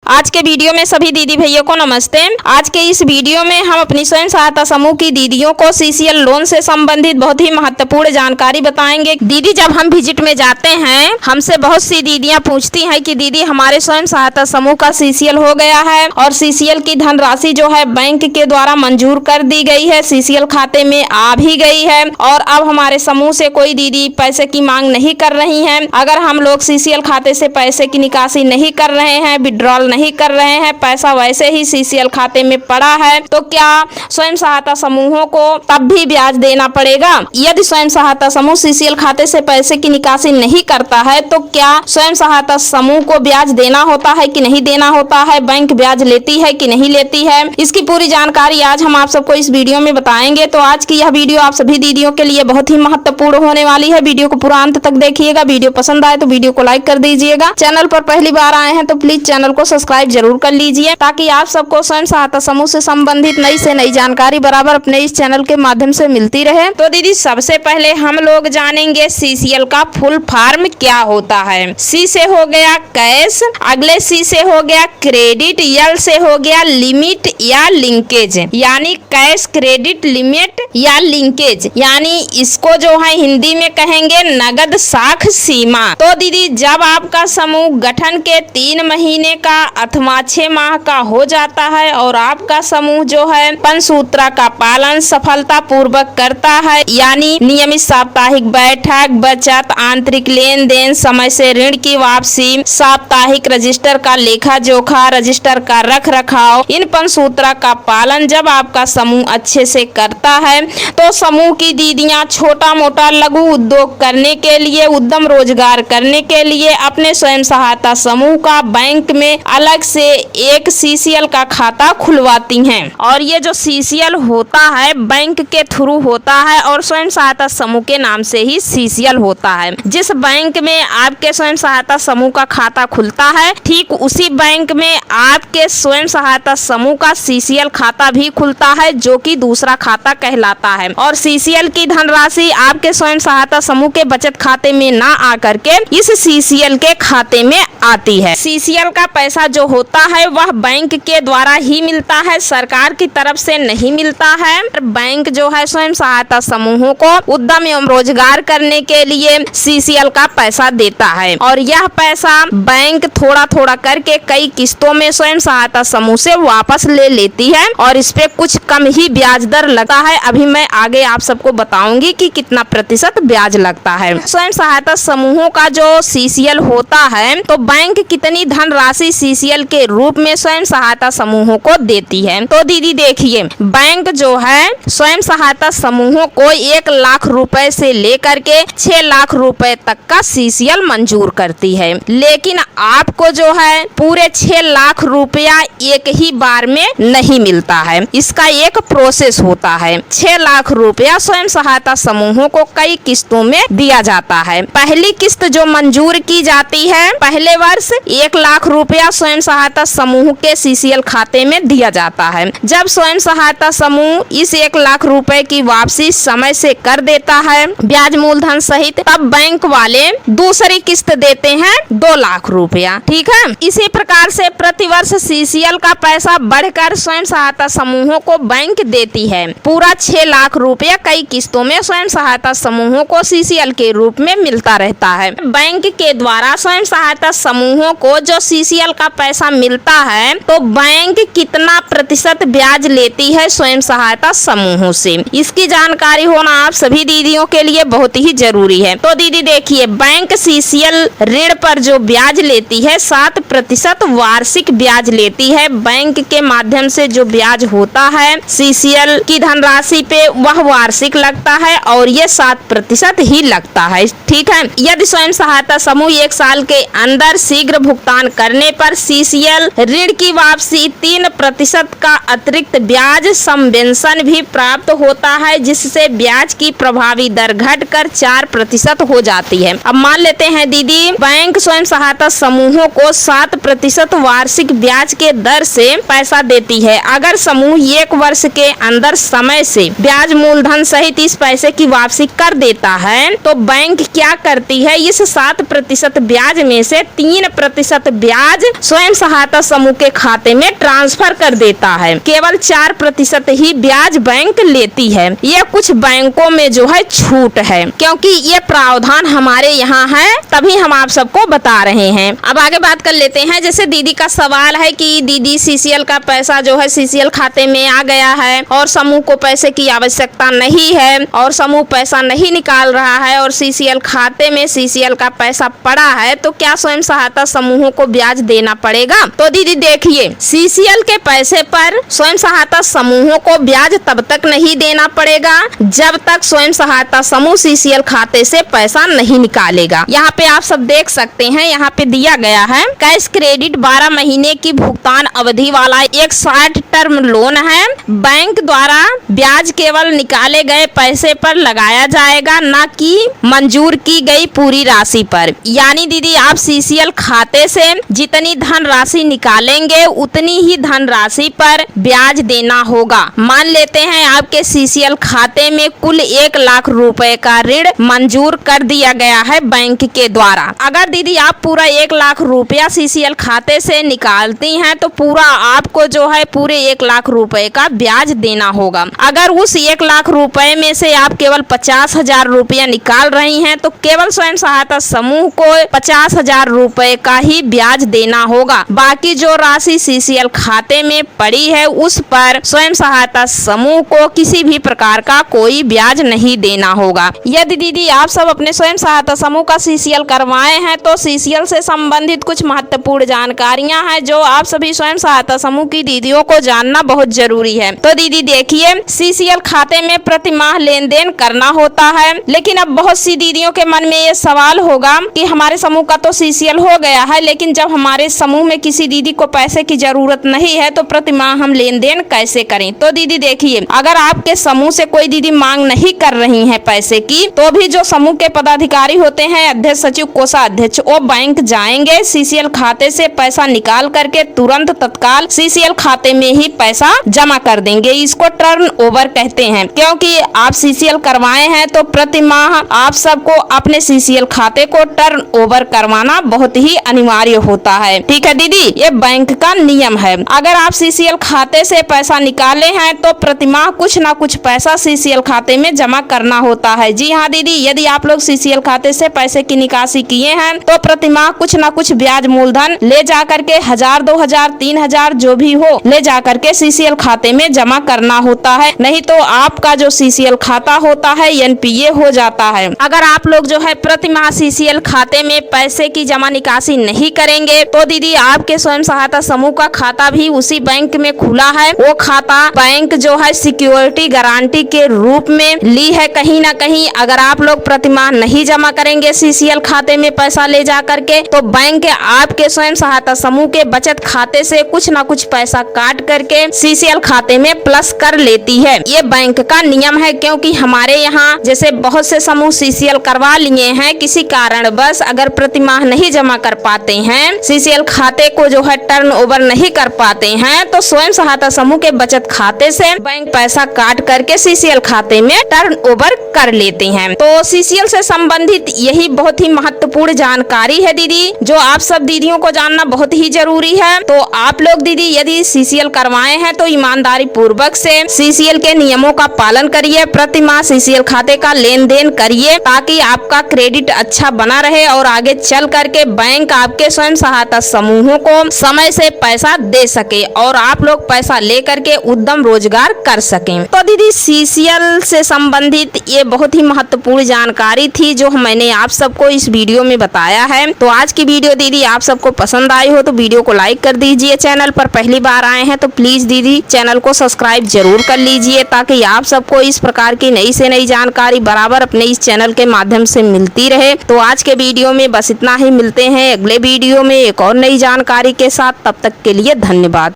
आज के वीडियो में सभी दीदी भैया को नमस्ते। आज के इस वीडियो में हम अपनी स्वयं सहायता समूह की दीदियों को सीसीएल लोन से संबंधित बहुत ही महत्वपूर्ण जानकारी बताएंगे। दीदी जब हम विजिट में जाते हैं हमसे बहुत सी दीदियां पूछती हैं कि दीदी हमारे स्वयं सहायता समूह का सीसीएल हो गया है और सीसीएल की धनराशि जो है बैंक के द्वारा मंजूर कर दी गई है, सीसीएल खाते में आ भी गई है और अब हमारे समूह से कोई दीदी पैसे की मांग नहीं कर रही है। अगर हम लोग सीसीएल खाते से पैसे की निकासी नहीं कर रहे हैं, विड्रॉल नहीं कर रहे हैं, पैसा वैसे ही सीसीएल खाते में पड़ा है, तो क्या स्वयं सहायता समूहों को तब भी ब्याज देना पड़ेगा? यदि स्वयं सहायता समूह सीसीएल खाते से पैसे की निकासी नहीं करता है तो क्या स्वयं सहायता समूह को ब्याज देना होता है कि नहीं देना होता है? बैंक ब्याज लेती है कि नहीं लेती है? इसकी पूरी जानकारी आज हम आप सबको इस वीडियो में बताएंगे। तो आज की यह वीडियो आप सभी दीदियों के लिए बहुत ही महत्वपूर्ण होने वाली है। वीडियो को पूरा अंत तक देखिएगा। वीडियो पसंद आए तो वीडियो को लाइक कर दीजिएगा। चैनल पर पहली बार आए हैं तो प्लीज चैनल को सब्सक्राइब जरूर कर लीजिए ताकि आप सबको स्वयं सहायता समूह से संबंधित नई से नई जानकारी बराबर अपने इस चैनल के माध्यम से मिलती रहे। तो दीदी सबसे पहले हम लोग जानेंगे सीसीएल का फुल फॉर्म क्या होता है। सी से हो गया कैश, अगले सी से हो गया क्रेडिट, एल से हो गया लिमिट या लिंकेज, यानी कैश क्रेडिट लिमिट या लिंकेज, यानी इसको जो है हिंदी में कहेंगे नगद साख सीमा। तो दीदी जब आपका समूह गठन के 3 महीने का अथवा 6 माह का हो जाता है और आपका समूह जो है पंचसूत्रा का पालन सफलता पूर्वक करता है, यानी नियमित साप्ताहिक बैठक, बचत, आंतरिक लेन देन, समय से ऋण की वापसी, साप्ताहिक रजिस्टर का लेखा जोखा, रजिस्टर का रख रखाव, इन पंचसूत्रा का पालन जब आपका समूह अच्छे से करता है तो समूह की दीदियां छोटा मोटा लघु उद्योग करने के लिए, उद्यम रोजगार करने के लिए अपने स्वयं सहायता समूह का बैंक में अलग से एक सीसीएल का खाता खुलवाती हैं। और ये जो सीसीएल होता है बैंक के थ्रू होता है और स्वयं सहायता समूह के नाम से ही सीसीएल होता है। जिस बैंक में आपके स्वयं सहायता समूह का खाता खुलता है ठीक उसी बैंक में आपके स्वयं सहायता समूह का सीसीएल खाता भी खुलता है, जो कि दूसरा खाता कहलाता है। और सीसीएल की धनराशि आपके स्वयं सहायता समूह के बचत खाते में ना आकर के इस सीसीएल के खाते में आती है। सीसीएल का पैसा जो होता है वह बैंक के द्वारा ही मिलता है, सरकार की तरफ से नहीं मिलता है। बैंक जो है स्वयं सहायता समूहों को उद्यम एवं रोजगार करने के लिए सीसीएल का पैसा देता है और यह पैसा बैंक थोड़ा थोड़ा करके कई किस्तों में स्वयं सहायता समूह से वापस ले लेती है और इस पे कुछ कम ही ब्याज दर लगता है। अभी मैं आगे आप सबको बताऊंगी कि कितना प्रतिशत ब्याज लगता है। स्वयं सहायता समूहों का जो सीसीएल होता है तो बैंक कितनी धनराशि सीसीएल के रूप में स्वयं सहायता समूहों को देती है। तो दीदी देखिए, बैंक जो है स्वयं सहायता समूहों को 1 लाख रुपए से लेकर के 6 लाख रुपए तक का सीसीएल मंजूर करती है, लेकिन आपको जो है पूरे 6 लाख रुपया एक ही बार में नहीं मिलता है। इसका एक प्रोसेस होता है। 6 लाख रुपया स्वयं सहायता समूहों को कई किस्तों में दिया जाता है। पहली किस्त जो मंजूर की जाती है पहले वर्ष 1 लाख रुपया स्वयं सहायता समूह के सीसीएल खाते में दिया जाता है। जब स्वयं सहायता समूह इस 1 लाख रुपए की वापसी समय से कर देता है ब्याज मूलधन सहित, तब बैंक वाले दूसरी किस्त देते हैं 2 लाख रुपया। ठीक है, इसी प्रकार से प्रतिवर्ष सीसीएल का पैसा बढ़कर स्वयं सहायता समूहों को बैंक देती है। पूरा 6 लाख रुपया कई किस्तों में स्वयं सहायता समूहों को सीसीएल के रूप में मिलता रहता है। बैंक के द्वारा स्वयं सहायता समूहों को जो सीसीएल का पैसा मिलता है तो बैंक कितना प्रतिशत ब्याज लेती है स्वयं सहायता समूहों से, इसकी जानकारी होना आप सभी दीदियों के लिए बहुत ही जरूरी है। तो दीदी देखिए, बैंक सीसीएल ऋण पर जो ब्याज लेती है 7% वार्षिक ब्याज लेती है। बैंक के माध्यम से जो ब्याज होता है सीसीएल की धनराशि पे वह वार्षिक लगता है और ये 7% ही लगता है। ठीक है, यदि स्वयं सहायता समूह 1 साल के अंदर शीघ्र भुगतान करने पर सीसीएल ऋण की वापसी 3% का अतिरिक्त ब्याज सबवेंशन भी प्राप्त होता है, जिससे ब्याज की प्रभावी दर घटकर 4% हो जाती है। अब मान लेते हैं दीदी बैंक स्वयं सहायता समूहों को 7% वार्षिक ब्याज के दर से पैसा देती है। अगर समूह 1 वर्ष के अंदर समय से ब्याज मूलधन सहित इस पैसे की वापसी कर देता है तो बैंक क्या करती है, इस 7% ब्याज में से 3% ब्याज स्वयं सहायता समूह के खाते में ट्रांसफर कर देता है। केवल 4% ही ब्याज बैंक लेती है। ये कुछ बैंकों में जो है छूट है, क्योंकि ये प्रावधान हमारे यहाँ है, तभी हम आप सबको बता रहे हैं। अब आगे बात कर लेते हैं। जैसे दीदी का सवाल है कि दीदी सीसीएल का पैसा जो है सीसीएल खाते में आ गया है और समूह को पैसे की आवश्यकता नहीं है और समूह पैसा नहीं निकाल रहा है और सीसीएल खाते में सीसीएल का पैसा पड़ा है, तो क्या स्वयं सहायता समूहों को ब्याज देना पड़ेगा? तो दीदी देखिए, सीसीएल के पैसे पर स्वयं सहायता समूहों को ब्याज तब तक नहीं देना पड़ेगा जब तक स्वयं सहायता समूह सीसीएल खाते से पैसा नहीं निकालेगा। यहाँ पे आप सब देख सकते हैं, यहाँ पे दिया गया है कैश क्रेडिट 12 महीने की भुगतान अवधि वाला एक शॉर्ट टर्म लोन है। बैंक द्वारा ब्याज केवल निकाले गए पैसे पर लगाया जाएगा, न कि मंजूर की गई पूरी राशि पर। यानी दीदी आप सीसीएल खाते से जितनी धन राशि निकालेंगे उतनी ही धन राशि पर ब्याज देना होगा। मान लेते हैं आपके सीसीएल खाते में कुल 1 लाख रुपए का ऋण मंजूर कर दिया गया है बैंक के द्वारा। अगर दीदी आप पूरा 1 लाख रुपया सीसीएल खाते से निकालती हैं तो पूरा आपको जो है पूरे 1 लाख रुपए का ब्याज देना होगा। अगर उस 1 लाख रुपए में से आप केवल 50,000 रुपया निकाल रही हैं तो केवल स्वयं सहायता समूह को 50,000 रुपए का ही ब्याज देना होगा। बाकी जो राशि सीसीएल खाते में पड़ी है उस पर स्वयं सहायता समूह को किसी भी प्रकार का कोई ब्याज नहीं देना होगा। यदि दीदी आप सब अपने स्वयं सहायता समूह का सीसीएल करवाए हैं तो सीसीएल से संबंधित कुछ महत्वपूर्ण जानकारियां हैं जो आप सभी स्वयं सहायता समूह की दीदियों को जानना बहुत जरूरी है। तो दीदी देखिए, सीसीएल खाते में प्रति माह लेन देन करना होता है, लेकिन अब बहुत सी दीदियों के मन में ये सवाल होगा कि हमारे समूह का तो सीसीएल हो गया है, लेकिन जब हमारे समूह में किसी दीदी को पैसे की जरूरत नहीं है तो प्रति माह हम लेन देन कैसे करें? तो दीदी देखिए, अगर आपके समूह से कोई दीदी मांग नहीं कर रही है पैसे की, तो भी जो समूह के पदाधिकारी होते हैं, अध्यक्ष, सचिव, कोषाध्यक्ष, वो बैंक जाएंगे, सीसीएल खाते से पैसा निकाल करके तुरंत तत्काल सीसीएल खाते में ही पैसा जमा कर देंगे। इसको टर्न ओवर कहते हैं, क्योंकि आप सीसीएल करवाए हैं तो प्रति माह आप सबको अपने सीसीएल खाते को टर्न ओवर करवाना बहुत ही अनिवार्य होता है। ठीक है दीदी, ये बैंक का नियम है। अगर आप सीसीएल खाते से पैसा निकाले हैं तो प्रति माह कुछ ना कुछ पैसा सीसीएल खाते में जमा करना होता है। जी हाँ दीदी, यदि आप लोग सीसीएल खाते से पैसे की निकासी किए हैं तो प्रति माह कुछ ना कुछ ब्याज मूलधन ले जा करके 1,000, 2,000, 3,000 जो भी हो ले जा करके सीसीएल खाते में जमा करना होता है, नहीं तो आपका जो सीसीएल खाता होता है एनपीए हो जाता है। अगर आप लोग जो है प्रति माह सीसीएल खाते में पैसे की जमा निकासी नहीं करेंगे तो दीदी आपके स्वयं सहायता समूह का खाता भी उसी बैंक में खुला है, वो खाता बैंक जो है सिक्योरिटी गारंटी के रूप में ली है कहीं ना कहीं। अगर आप लोग प्रति माह नहीं जमा करेंगे सीसीएल खाते में पैसा ले जा करके तो बैंक आपके स्वयं सहायता समूह के बचत खाते से कुछ ना कुछ पैसा काट करके सीसीएल खाते में प्लस कर लेती है। ये बैंक का नियम है, क्योंकि हमारे यहाँ जैसे बहुत से समूह सीसीएल करवा लिए हैं, किसी कारण बस अगर प्रति माह नहीं जमा कर पाते हैं, सीसीएल खाते को जो है टर्न ओवर नहीं कर पाते हैं, तो स्वयं सहायता समूह के बचत खाते से बैंक पैसा काट करके सीसीएल खाते में टर्न ओवर कर लेते हैं। तो सीसीएल से संबंधित यही बहुत ही महत्वपूर्ण जानकारी है दीदी, जो आप सब दीदियों को जानना बहुत ही जरूरी है। तो आप लोग दीदी यदि सीसीएल करवाए हैं तो ईमानदारी पूर्वक से सीसीएल के नियमों का पालन करिए, प्रति माह सीसीएल खाते का लेन देन करिए, ताकि आपका क्रेडिट अच्छा बना रहे और आगे चल करके बैंक आपके स्वयं सहायता समूहों को समय से पैसा दे सके और आप लोग पैसा ले करके उद्यम रोजगार कर सकें। तो दीदी सीसीएल से संबंधित ये बहुत ही महत्वपूर्ण जानकारी थी जो मैंने आप सबको इस वीडियो में बताया है। तो आज की वीडियो दीदी आप सबको पसंद आई हो तो वीडियो को लाइक कर दीजिए। चैनल पर पहली बार आए हैं तो प्लीज दीदी चैनल को सब्सक्राइब जरूर कर लीजिए, ताकि आप सबको इस प्रकार की नई से नई जानकारी बराबर अपने इस चैनल के माध्यम से मिलती रहे। तो आज के वीडियो में बस इतना ही, मिलते हैं अगले वीडियो में एक और नई जानकारी के साथ। तब तक के लिए धन्यवाद।